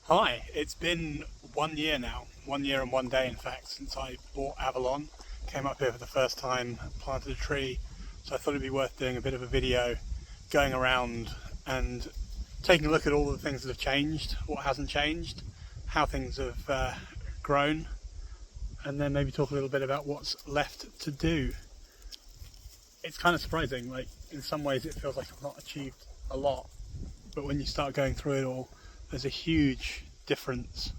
Hi, it's been 1 year now, 1 year and 1 day in fact, since I bought Avalon. Came up here for the first time, planted a tree, so I thought it'd be worth doing a bit of a video going around and taking a look at all the things that have changed, what hasn't changed, how things have grown, and then maybe talk a little bit about what's left to do. It's kind of surprising, like in some ways it feels like I've not achieved a lot, but when you start going through it all, there's a huge difference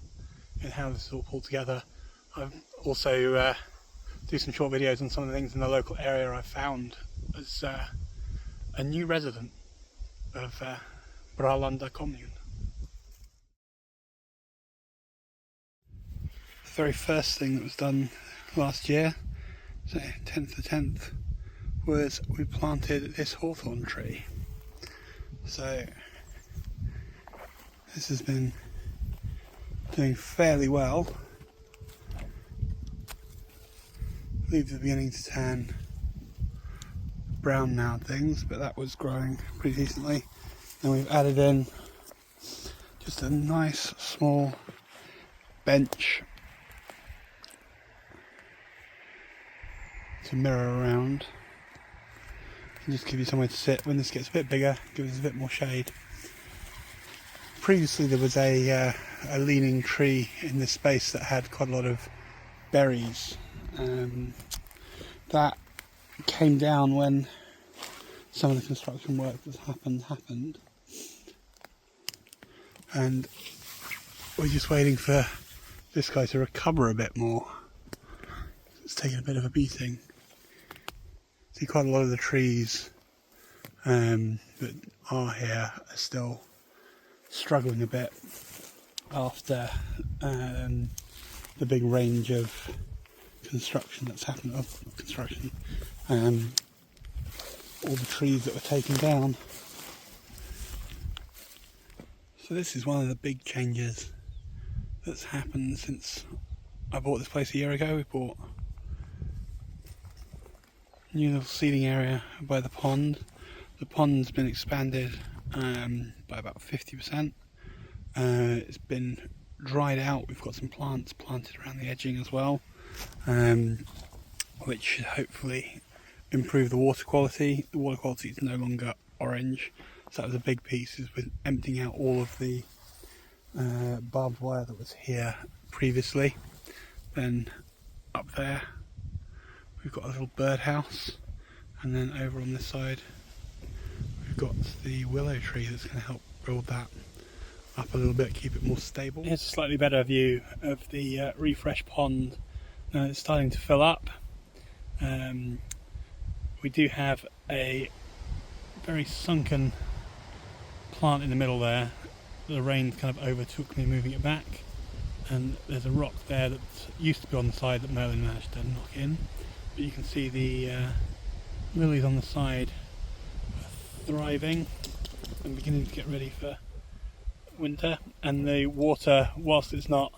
in how this is all pulled together. I've also do some short videos on some of the things in the local area I've found as a new resident of Brålanda commune. The very first thing that was done last year, so 10th to 10th, was we planted this hawthorn tree. So this has been doing fairly well. Leaves are beginning to turn brown now and things, but that was growing pretty decently. And we've added in just a nice small bench to mirror around and just give you somewhere to sit when this gets a bit bigger, give us a bit more shade. Previously there was a leaning tree in this space that had quite a lot of berries. That came down when some of the construction work that's happened, and we're just waiting for this guy to recover a bit more. It's taken a bit of a beating. See, quite a lot of the trees that are here are still struggling a bit after the big range of construction that's happened. All the trees that were taken down. So this is one of the big changes that's happened since I bought this place a year ago. We bought a new little seating area by the pond. The pond's been expanded by about 50%. It's been dried out. We've got some plants planted around the edging as well, which should hopefully improve the water quality. The water quality is no longer orange, so that was a big piece, is with emptying out all of the barbed wire that was here previously. Then up there we've got a little birdhouse, and then over on this side we've got the willow tree that's going to help build that up a little bit, keep it more stable. Here's a slightly better view of the refresh pond. Now it's starting to fill up. We do have a very sunken plant in the middle there. The rain kind of overtook me moving it back, and there's a rock there that used to be on the side that Merlin managed to knock in. But you can see the lilies on the side are thriving and beginning to get ready for winter. And the water, whilst it's not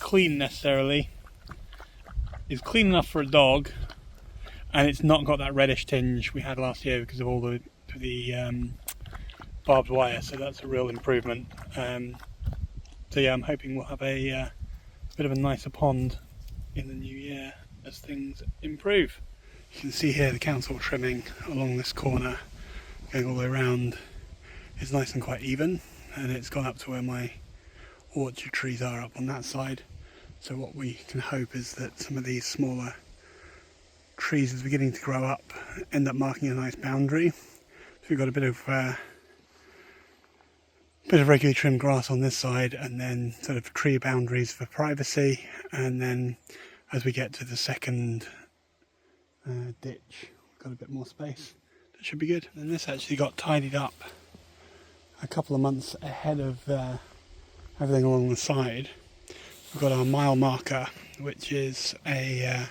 clean necessarily, is clean enough for a dog, and it's not got that reddish tinge we had last year because of all the barbed wire, so that's a real improvement. So yeah, I'm hoping we'll have a bit of a nicer pond in the new year as things improve. You can see here the council trimming along this corner going all the way around is nice and quite even, and it's gone up to where my orchard trees are up on that side. So what we can hope is that some of these smaller trees as beginning to grow up end up marking a nice boundary. So we've got a bit of regularly trimmed grass on this side, and then sort of tree boundaries for privacy, and then as we get to the second ditch we've got a bit more space. That should be good. And this actually got tidied up a couple of months ahead of everything along the side. We've got our mile marker, which is a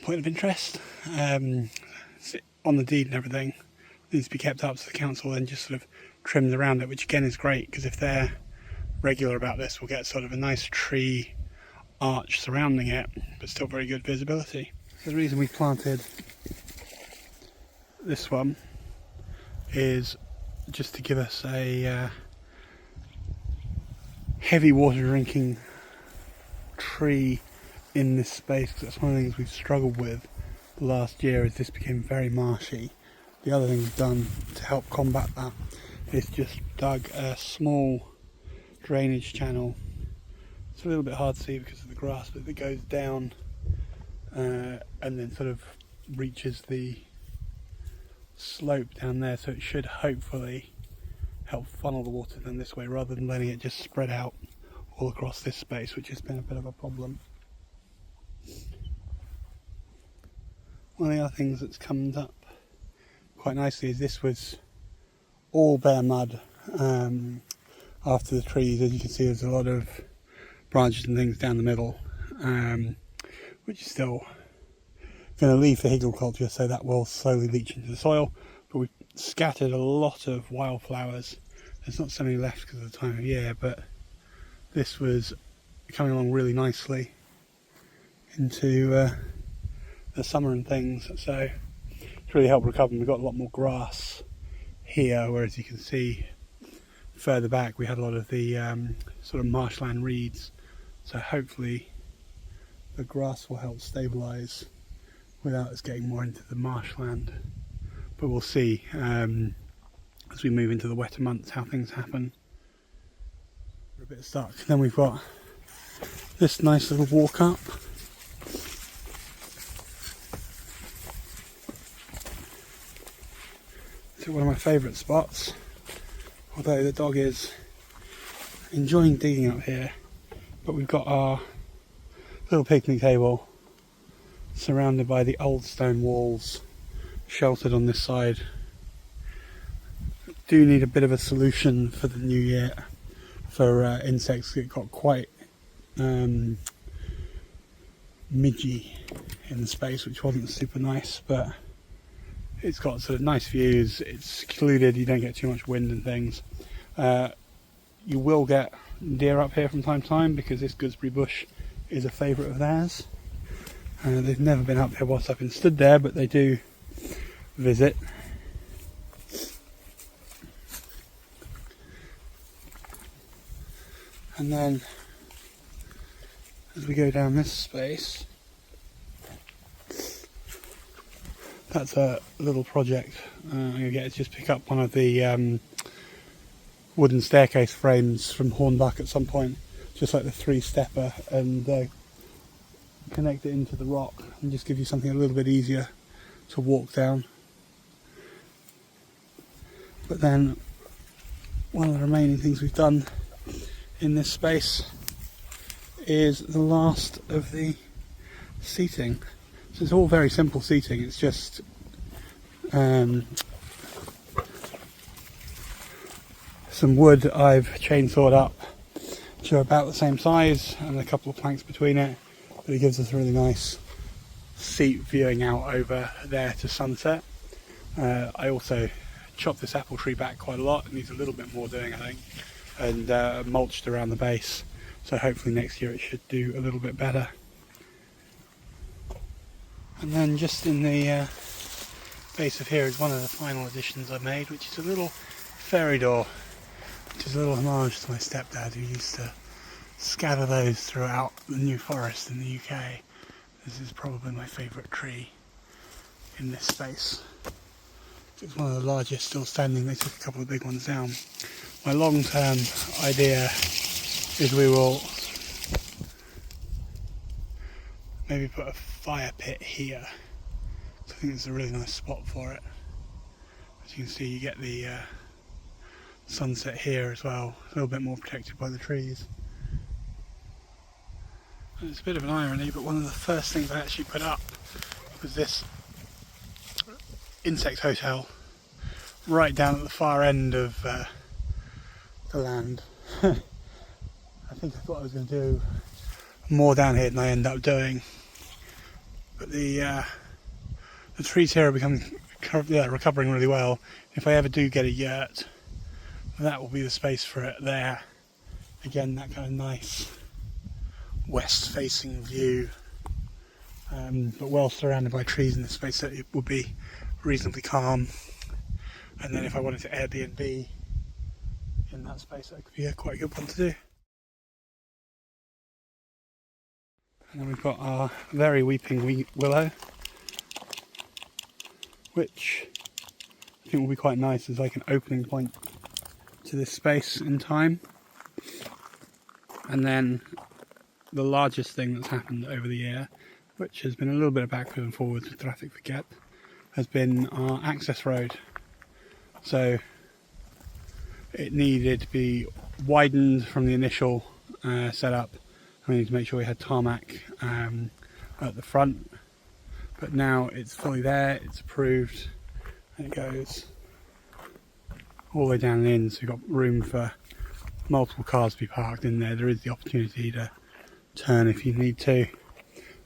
point of interest on the deed and everything. It needs to be kept up, so the council then just sort of trims around it, which again is great, because if they're regular about this, we'll get sort of a nice tree arch surrounding it, but still very good visibility. So the reason we planted this one is just to give us a heavy water drinking tree in this space, because that's one of the things we've struggled with the last year, is this became very marshy. The other thing we've done to help combat that is just dug a small drainage channel. It's a little bit hard to see because of the grass, but it goes down and then sort of reaches the slope down there, so it should hopefully help funnel the water down this way rather than letting it just spread out all across this space, which has been a bit of a problem. One of the other things that's come up quite nicely is this was all bare mud after the trees. As you can see, there's a lot of branches and things down the middle, which is still going to leave for hygroculture, so that will slowly leach into the soil. But we've scattered a lot of wildflowers. There's not so many left because of the time of year, but this was coming along really nicely into the summer and things, so it's really helped recover. We've got a lot more grass here, whereas you can see further back we had a lot of the sort of marshland reeds, so hopefully the grass will help stabilise without us getting more into the marshland. But we'll see as we move into the wetter months how things happen. We're a bit stuck. Then we've got this nice little walk up. To one of my favourite spots, although the dog is enjoying digging up here. But we've got our little picnic table surrounded by the old stone walls, sheltered on this side. Do need a bit of a solution for the new year for insects. It got quite midgy in the space, which wasn't super nice, but it's got sort of nice views, it's secluded, you don't get too much wind and things. You will get deer up here from time to time because this gooseberry bush is a favourite of theirs. They've never been up here whilst I've been stood there, but they do visit. And then as we go down this space, that's a little project I'm going to get to just pick up one of the wooden staircase frames from Hornbuck at some point, just like the three-stepper, and connect it into the rock and just give you something a little bit easier to walk down. But then one of the remaining things we've done in this space is the last of the seating. So it's all very simple seating, it's just some wood I've chainsawed up to about the same size and a couple of planks between it, but it gives us a really nice seat viewing out over there to sunset. I also chopped this apple tree back quite a lot, it needs a little bit more doing I think, and mulched around the base, so hopefully next year it should do a little bit better. And then just in the base of here is one of the final additions I made, which is a little fairy door, which is a little homage to my stepdad, who used to scatter those throughout the New Forest in the UK. This is probably my favourite tree in this space. It's one of the largest still standing. They took a couple of big ones down. My long-term idea is we will maybe put a fire pit here. I think it's a really nice spot for it. As you can see, you get the sunset here as well, a little bit more protected by the trees. And it's a bit of an irony, but one of the first things I actually put up was this insect hotel right down at the far end of the land. I think I thought I was going to do more down here than I end up doing, but the trees here are recovering really well. If I ever do get a yurt, that will be the space for it there. Again, that kind of nice west facing view, but well surrounded by trees in this space, so it would be reasonably calm. And then if I wanted to Airbnb in that space, that could be a quite good one to do. And then we've got our very weeping willow, which I think will be quite nice as like an opening point to this space in time. And then the largest thing that's happened over the year, which has been a little bit of backwards and forwards with traffic forget, has been our access road. So it needed to be widened from the initial setup. We need to make sure we had tarmac at the front, but now it's fully there, it's approved, and it goes all the way down and in, so we've got room for multiple cars to be parked in there. There is the opportunity to turn if you need to.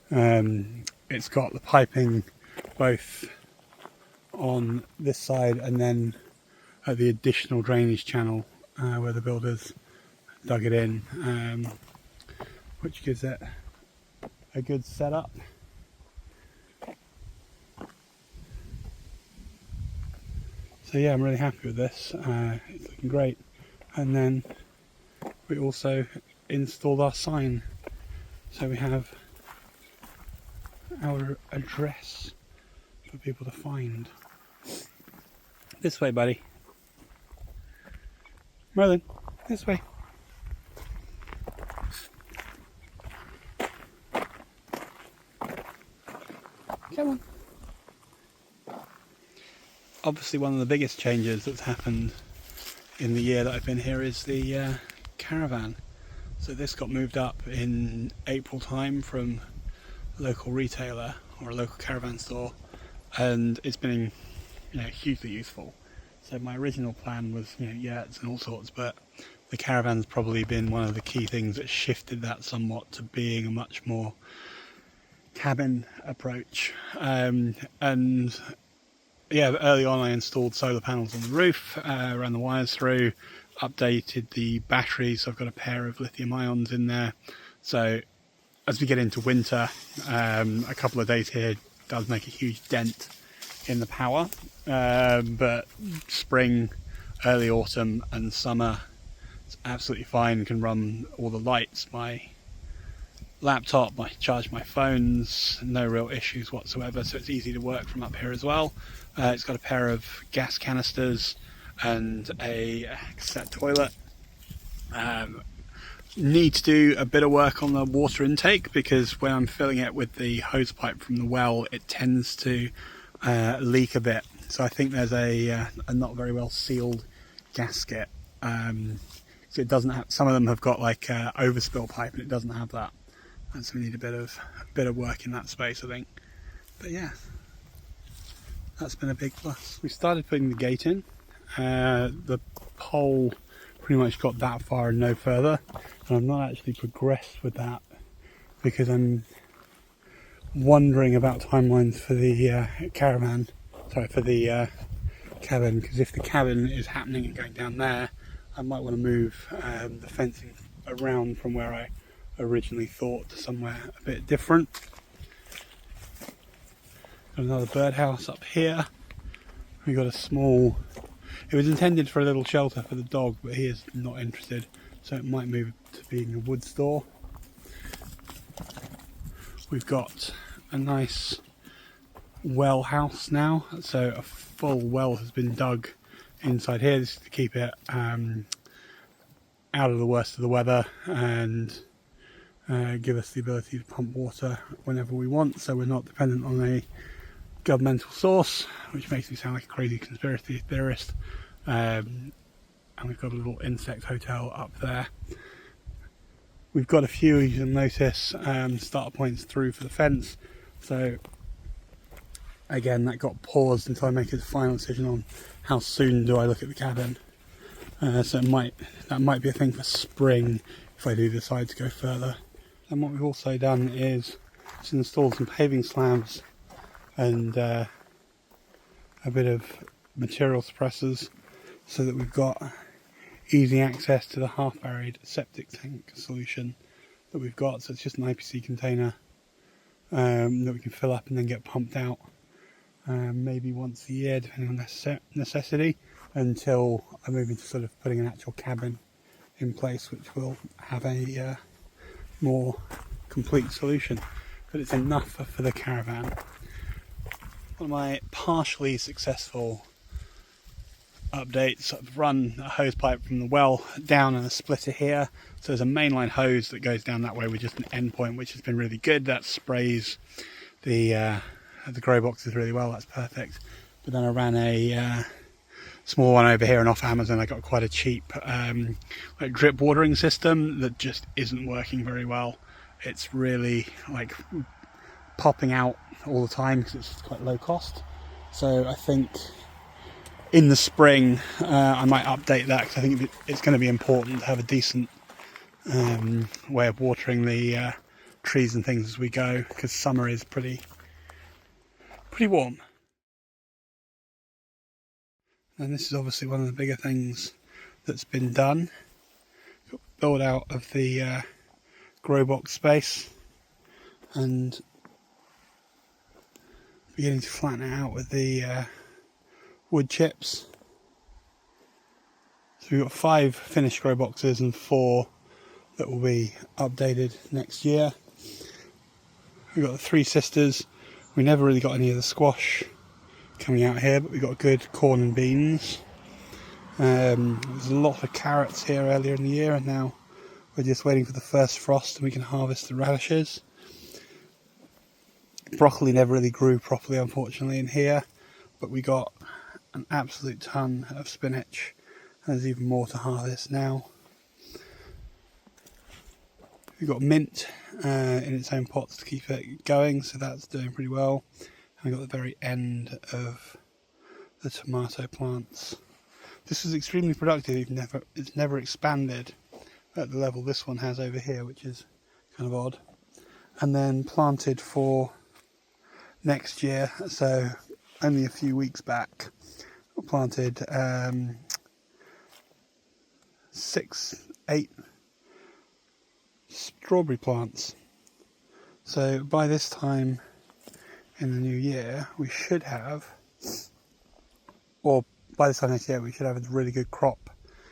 It's got the piping both on this side and then at the additional drainage channel where the builders dug it in, which gives it a good setup. So yeah, I'm really happy with this. It's looking great. And then we also installed our sign, so we have our address for people to find. This way, buddy. Merlin, this way. Come on. Obviously one of the biggest changes that's happened in the year that I've been here is the caravan. So this got moved up in April time from a local retailer or a local caravan store, and it's been, hugely useful. So my original plan was, yurts and all sorts, but the caravan's probably been one of the key things that shifted that somewhat to being a much more cabin approach. And yeah, early on I installed solar panels on the roof, ran the wires through, updated the batteries, so I've got a pair of lithium ions in there. So as we get into winter, a couple of days here does make a huge dent in the power, but spring, early autumn and summer, it's absolutely fine. Can run all the lights, my laptop, charge my phones, no real issues whatsoever, so it's easy to work from up here as well. It's got a pair of gas canisters and a cassette toilet. Need to do a bit of work on the water intake, because when I'm filling it with the hose pipe from the well, it tends to leak a bit. So I think there's a not very well sealed gasket. So it doesn't have, some of them have got like overspill pipe and it doesn't have that. And so we need a bit of work in that space, I think. But yeah, that's been a big plus. We started putting the gate in. The pole pretty much got that far and no further, and I've not actually progressed with that because I'm wondering about timelines for the cabin, because if the cabin is happening and going down there, I might want to move the fencing around from where I originally thought to somewhere a bit different. Got another birdhouse up here. We got a small, it was intended for a little shelter for the dog, but he is not interested, so it might move to being a wood store. We've got a nice well house now, so a full well has been dug inside here. This is to keep it out of the worst of the weather and give us the ability to pump water whenever we want, so we're not dependent on a governmental source, which makes me sound like a crazy conspiracy theorist. And we've got a little insect hotel up there. We've got a few, as you'll notice, starter points through for the fence, so again that got paused until I make a final decision on how soon do I look at the cabin. So that might be a thing for spring if I do decide to go further. And what we've also done is just installed some paving slabs and a bit of material suppressors, so that we've got easy access to the half-buried septic tank solution that we've got. So it's just an IPC container that we can fill up and then get pumped out maybe once a year, depending on necessity, until I move into sort of putting an actual cabin in place, which will have a more complete solution, but it's enough for the caravan. One of my partially successful updates, I've run a hose pipe from the well down and a splitter here, so there's a mainline hose that goes down that way with just an end point, which has been really good. That sprays the grow boxes really well, that's perfect. But then I ran a small one over here, and off Amazon I got quite a cheap like drip watering system that just isn't working very well. It's really like popping out all the time because it's quite low cost. So I think in the spring I might update that, because I think it's going to be important to have a decent way of watering the trees and things as we go, because summer is pretty warm. And this is obviously one of the bigger things that's been done. Build out of the grow box space and beginning to flatten it out with the wood chips. So we've got 5 finished grow boxes and 4 that will be updated next year. We've got the 3 sisters. We never really got any of the squash coming out here, but we got good corn and beans. There's a lot of carrots here earlier in the year, and now we're just waiting for the first frost and we can harvest the radishes. Broccoli never really grew properly, unfortunately, in here, but we got an absolute ton of spinach, and there's even more to harvest now. We've got mint in its own pots to keep it going, so that's doing pretty well. And we've got the very end of the tomato plants. This is extremely productive. It's never expanded at the level this one has over here, which is kind of odd. And then planted for next year, so only a few weeks back, we planted 8 strawberry plants. So by this time in the new year we should have, or by this time next year we should have a really good crop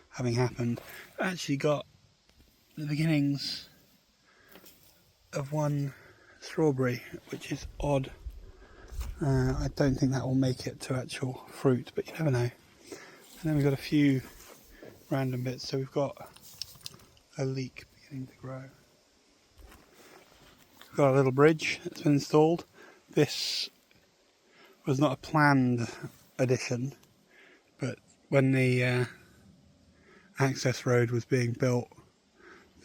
having happened. I actually got the beginnings of one strawberry, which is odd. I don't think that will make it to actual fruit, but you never know. And then we've got a few random bits. So we've got a leek beginning to grow. We've got a little bridge that's been installed. This was not a planned addition, but when the access road was being built,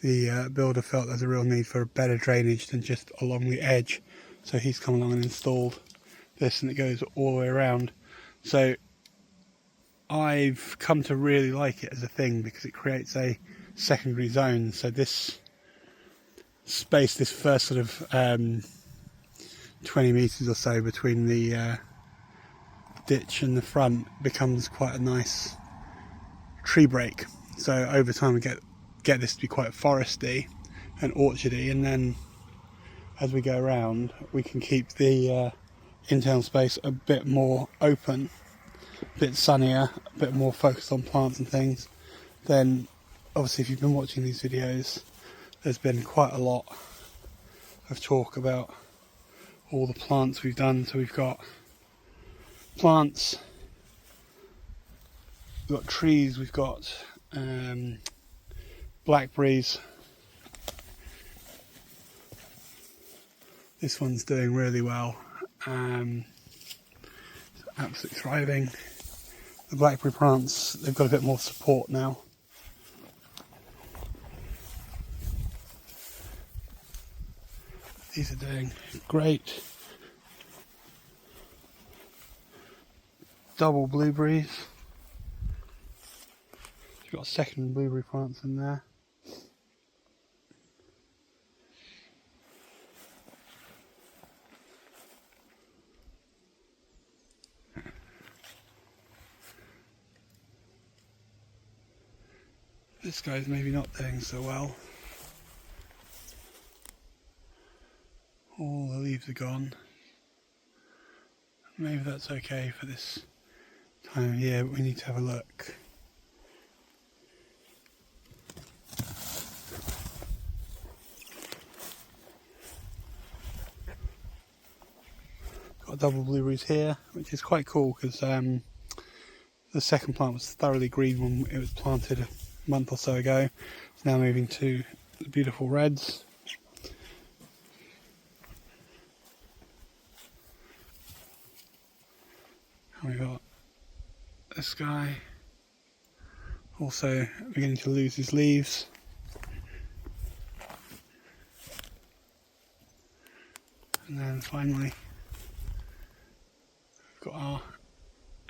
the builder felt there's a real need for better drainage than just along the edge, so he's come along and installed this, and it goes all the way around. So I've come to really like it as a thing, because it creates a secondary zone. So this space, this first sort of 20 metres or so between the ditch and the front, becomes quite a nice tree break. So over time we get this to be quite foresty and orchardy, and then as we go around we can keep the internal space a bit more open, a bit sunnier, a bit more focused on plants and things. Then obviously if you've been watching these videos, there's been quite a lot of talk about all the plants we've done. So we've got plants, we've got trees, we've got blackberries. This one's doing really well, absolutely thriving. The blackberry plants, they've got a bit more support now. These are doing great. Double blueberries. We've got a second blueberry plants in there. This guy's maybe not doing so well. All the leaves are gone. Maybe that's okay for this time of year, but we need to have a look. double blueberries here, which is quite cool because the second plant was thoroughly green when it was planted a month or so ago. It's now moving to the beautiful reds. And we've got this guy also beginning to lose his leaves. And then finally we've got our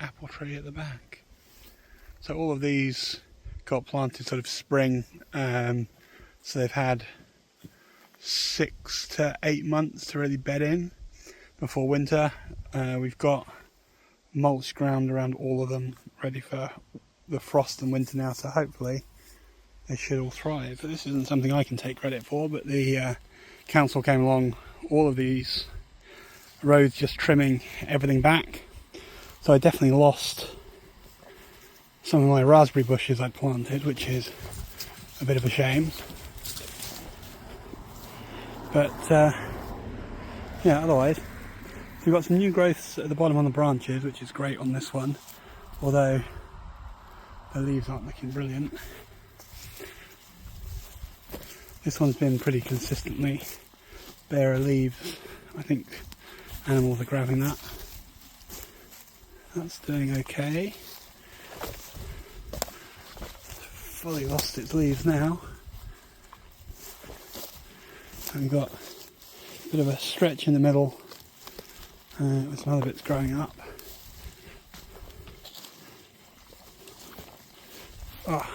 apple tree at the back. So all of these got planted sort of spring, so they've had 6 to 8 months to really bed in before winter. We've got mulch ground around all of them ready for the frost and winter now, so hopefully they should all thrive. But this isn't something I can take credit for, but the council came along, all of these roads just trimming everything back. So I definitely lost some of my raspberry bushes I'd planted, which is a bit of a shame. But yeah, otherwise, so we've got some new growths at the bottom on the branches, which is great on this one, although the leaves aren't looking brilliant. This one's been pretty consistently bare of leaves. I think animals are grabbing that. That's doing okay. It's fully lost its leaves now. And we've got a bit of a stretch in the middle with some other bits growing up. Oh,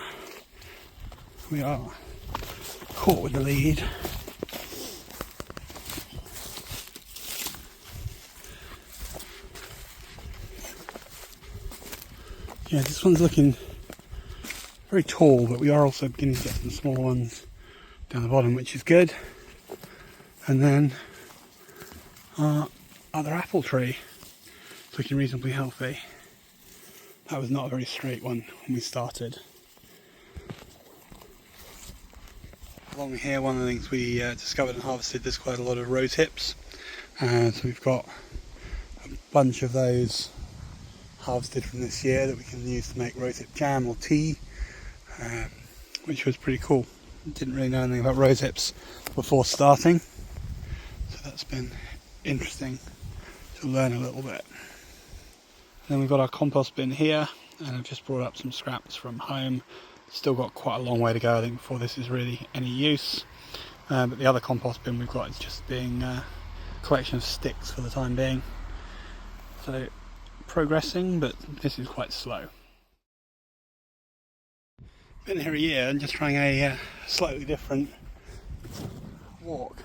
we are caught with the lead. Yeah, this one's looking very tall, but we are also beginning to get some small ones down the bottom, which is good. And then our other apple tree is looking reasonably healthy. That was not a very straight one when we started. Along here, one of the things we discovered and harvested, there's quite a lot of rose hips. So we've got a bunch of those harvested from this year that we can use to make rosehip jam or tea, which was pretty cool. Didn't really know anything about rosehips before starting, so that's been interesting to learn a little bit. Then we've got our compost bin here, and I've just brought up some scraps from home. Still got quite a long way to go, I think, before this is really any use. But the other compost bin we've got is just being a collection of sticks for the time being. So progressing, but this is quite slow. Been here a year and just trying a slightly different walk.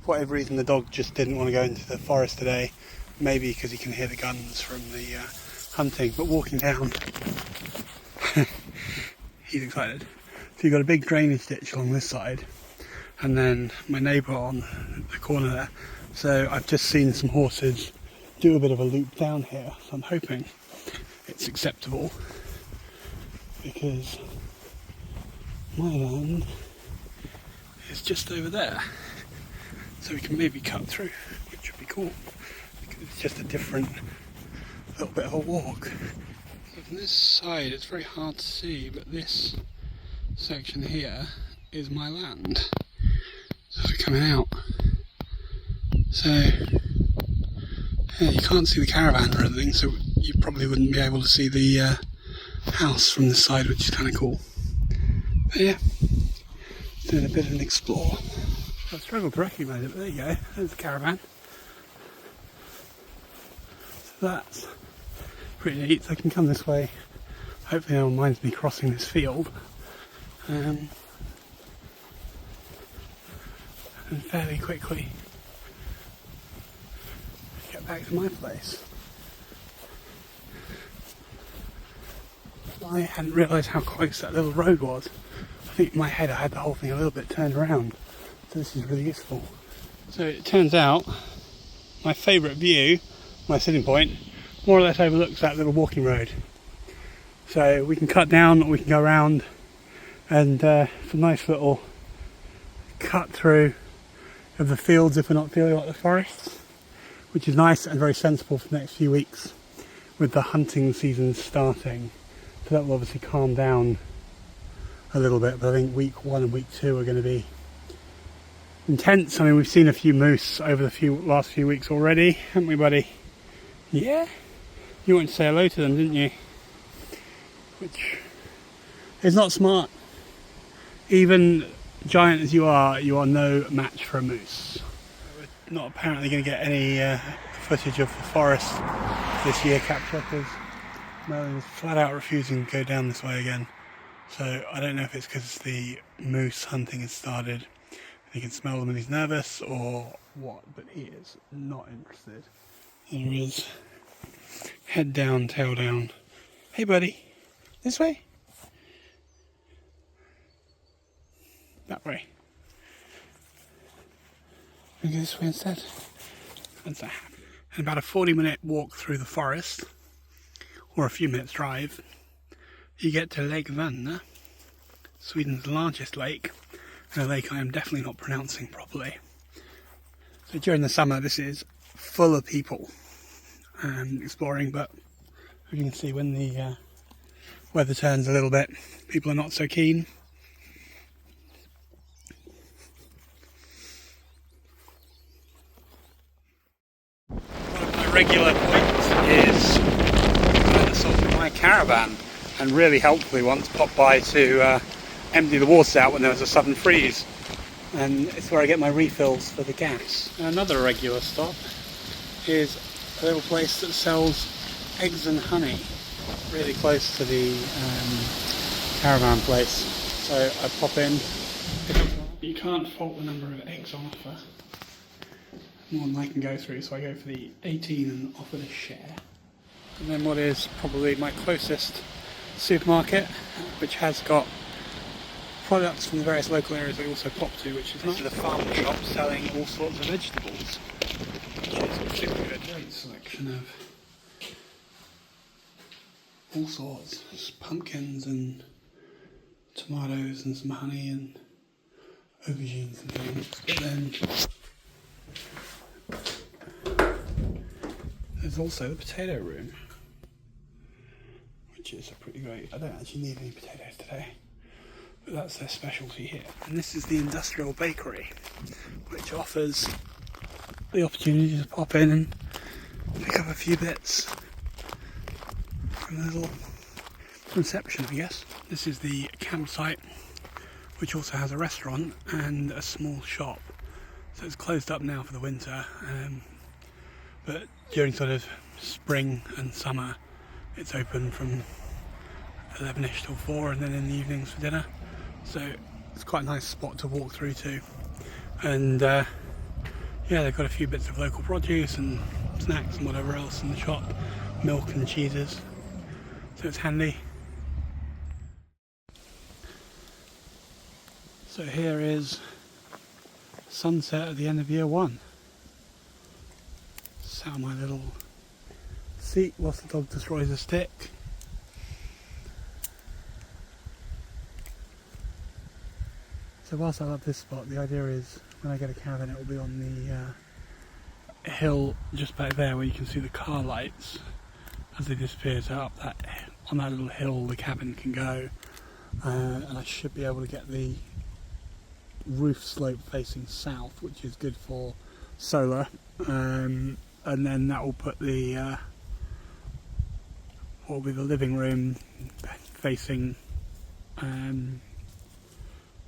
For whatever reason, the dog just didn't want to go into the forest today. Maybe because he can hear the guns from the hunting, but walking down he's excited. So you've got a big drainage ditch along this side, and then my neighbour on the corner there. So I've just seen some horses do a bit of a loop down here, so I'm hoping it's acceptable, because my land is just over there, so we can maybe cut through, which would be cool, because it's just a different little bit of a walk. So from this side it's very hard to see, but this section here is my land. So we're coming out, so yeah, you can't see the caravan or anything, so you probably wouldn't be able to see the house from this side, which is kind of cool. But yeah, doing a bit of an explore. I struggled to recognise it, but there you go, there's the caravan. So that's pretty neat, so I can come this way. Hopefully no one minds me crossing this field. And fairly quickly get back to my place. I hadn't realised how close that little road was. I think in my head I had the whole thing a little bit turned around, so this is really useful. So it turns out my favourite view, my sitting point, more or less overlooks that little walking road. So we can cut down or we can go around, and it's a nice little cut through of the fields if we're not feeling like the forests, which is nice and very sensible for the next few weeks with the hunting season starting. So that will obviously calm down a little bit, but I think week 1 and week 2 are going to be intense. I mean, we've seen a few moose over the last few weeks already, haven't we, buddy? Yeah? You wanted to say hello to them, didn't you? Which is not smart. Even giant as you are no match for a moose. We're not apparently going to get any footage of the forest this year capture because Merlin is flat out refusing to go down this way again. So I don't know if it's because the moose hunting has started. He can smell them and he's nervous or what, but he is not interested. There he is. Head down, tail down. Hey buddy, this way? That way. We go this way instead. What's that? And about a 40-minute walk through the forest, or a few minutes drive, you get to Lake Vanna, Sweden's largest lake, and a lake I am definitely not pronouncing properly. So during the summer this is full of people exploring, but as you can see when the weather turns a little bit, people are not so keen. One of my regular points is the sort of my caravan, and really helpfully once popped by to empty the water out when there was a sudden freeze, and it's where I get my refills for the gas. Another regular stop is a little place that sells eggs and honey really close to the caravan place, so I pop in. You can't fault the number of eggs on offer, more than I can go through, so I go for the 18 and offer a share. And then what is probably my closest supermarket, which has got products from the various local areas we also pop to, which is nice. This is a farm shop selling all sorts of vegetables, which is super good. Great selection of all sorts. There's pumpkins and tomatoes and some honey and aubergines and things. But then there's also the potato room, which is a pretty great. I don't actually need any potatoes today, but that's their specialty here. And this is the industrial bakery, which offers the opportunity to pop in and pick up a few bits from the little reception, I guess. This is the campsite, which also has a restaurant and a small shop. So it's closed up now for the winter, but during sort of spring and summer it's open from 11ish till 4 and then in the evenings for dinner. So it's quite a nice spot to walk through to. And yeah, they've got a few bits of local produce and snacks and whatever else in the shop, milk and cheeses, so it's handy. So here is sunset at the end of year 1. Sat on my little seat whilst the dog destroys a stick. So whilst I love this spot, the idea is when I get a cabin it will be on the hill just back there where you can see the car lights as they disappear. So up that, on that little hill the cabin can go, and I should be able to get the roof slope facing south, which is good for solar, and then that will put the what will be the living room facing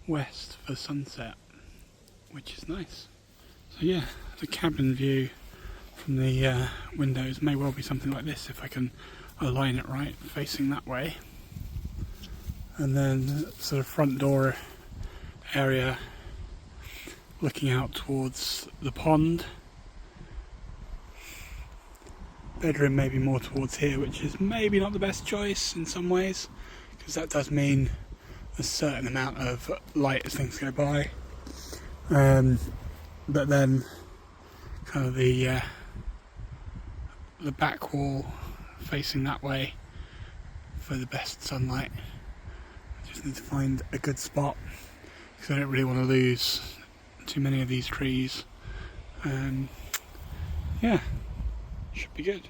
west for sunset, which is nice. So yeah, the cabin view from the windows may well be something like this if I can align it right, facing that way. And then sort of front door area looking out towards the pond. Bedroom maybe more towards here, which is maybe not the best choice in some ways, because that does mean a certain amount of light as things go by. But then kind of the back wall facing that way for the best sunlight. I just need to find a good spot because I don't really want to lose too many of these trees. yeah, should be good.